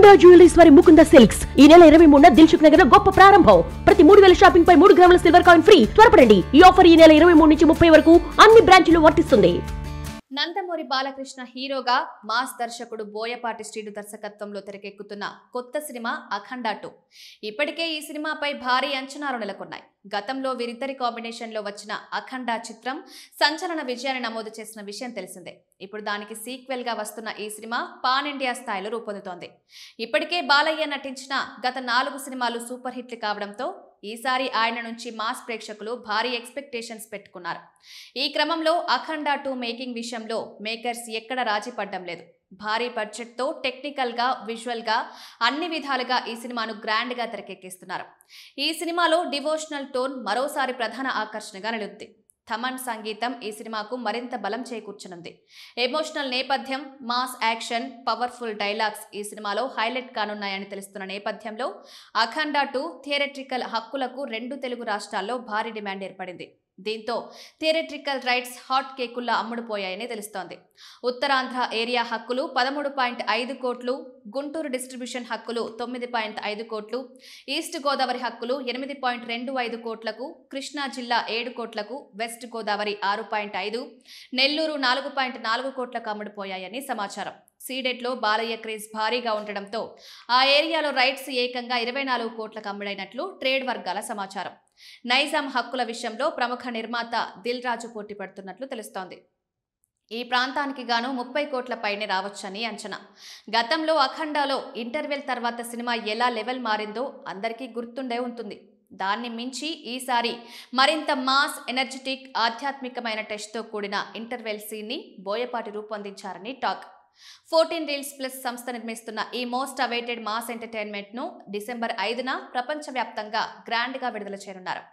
Mukunda jewelleries వారి Mukunda silks ఈ నెల 23న దిల్సుఖ్ నగర్ లో గొప్ప ప్రారంభం. ప్రతి 3000 షాపింగ్ పై 3 గ్రాముల సిల్వర్ కాయిన్ ఫ్రీ. త్వరపడండి, ఈ ఆఫర్ ఈ నెల 23 నుంచి 30 వరకు అన్ని బ్రాంచ్లు వర్తిస్తుంది. నందమూరి బాలకృష్ణ హీరోగా మాస్ దర్శకుడు బోయపాటి శ్రీను దర్శకత్వంలో తెరకెక్కుతున్న కొత్త సినిమా అఖండ 2. ఇప్పటికే ఈ సినిమాపై భారీ అంచనాలు నెలకొన్నాయి. గతంలో వీరిద్దరి కాంబినేషన్లో వచ్చిన అఖండ చిత్రం సంచలన విజయాన్ని నమోదు చేసిన విషయం తెలిసిందే. ఇప్పుడు దానికి సీక్వెల్ గా వస్తున్న ఈ సినిమా పాన్ ఇండియా స్థాయిలో రూపొందుతోంది. ఇప్పటికే బాలయ్య నటించిన గత 4 సినిమాలు సూపర్ హిట్లు కావడంతో ఈసారి ఆయన నుంచి మాస్ ప్రేక్షకులు భారీ ఎక్స్పెక్టేషన్స్ పెట్టుకున్నారు. ఈ క్రమంలో అఖండ 2 మేకింగ్ విషయంలో మేకర్స్ ఎక్కడ రాజీ పడ్డం లేదు. భారీ బడ్జెట్తో టెక్నికల్ గా, విజువల్ గా అన్ని విధాలుగా ఈ సినిమాను గ్రాండ్ గా తెరకెక్కిస్తున్నారు. ఈ సినిమాలో డివోషనల్ టోన్ మరోసారి ప్రధాన ఆకర్షణగా నిలుద్ది. థమన్ సంగీతం ఈ సినిమాకు మరింత బలం చేకూర్చనుంది. ఎమోషనల్ నేపథ్యం, మాస్ యాక్షన్, పవర్ఫుల్ డైలాగ్స్ ఈ సినిమాలో హైలైట్ కానున్నాయని తెలుస్తున్న నేపథ్యంలో అఖండ 2 థియేట్రికల్ హక్కులకు 2 తెలుగు రాష్ట్రాల్లో భారీ డిమాండ్ ఏర్పడింది. దీంతో థియేట్రికల్ రైట్స్ హాట్ కేకుల్లా అమ్ముడుపోయాయని తెలుస్తోంది. ఉత్తరాంధ్ర ఏరియా హక్కులు 13.5 కోట్లు, గుంటూరు డిస్ట్రిబ్యూషన్ హక్కులు 9.5 కోట్లు, ఈస్ట్ గోదావరి హక్కులు 8.25 కోట్లకు, కృష్ణా జిల్లా 7 కోట్లకు, వెస్ట్ గోదావరి 6.5, నెల్లూరు 4.4 కోట్లకు అమ్ముడుపోయాయని సమాచారం. సీడెట్లో బాలయ్య క్రేజ్ భారీగా ఉండడంతో ఆ ఏరియాలో రైట్స్ ఏకంగా 24 కోట్లకు అమ్ముడైనట్లు ట్రేడ్ వర్గాల సమాచారం. నైజాం హక్కుల విషయంలో ప్రముఖ నిర్మాత దిల్ రాజు పోటీ పడుతున్నట్లు తెలుస్తోంది. ఈ ప్రాంతానికి గాను 30 కోట్ల పైనే రావచ్చని అంచనా. గతంలో అఖండాలో ఇంటర్వెల్ తర్వాత సినిమా ఎలా లెవెల్ మారిందో అందరికీ గుర్తుండే ఉంటుంది. దాన్ని మించి ఈసారి మరింత మాస్, ఎనర్జెటిక్, ఆధ్యాత్మికమైన టెస్ట్తో కూడిన ఇంటర్వెల్ సీన్ని బోయపాటి రూపొందించారని టాక్. 14 Reels Plus సంస్థ నిర్మిస్తున్న ఈ మోస్ట్ అవైటెడ్ మాస్ ఎంటర్టైన్మెంట్ ను డిసెంబర్ 5న ప్రపంచవ్యాప్తంగా గ్రాండ్ గా విడుదల చేయనున్నారు.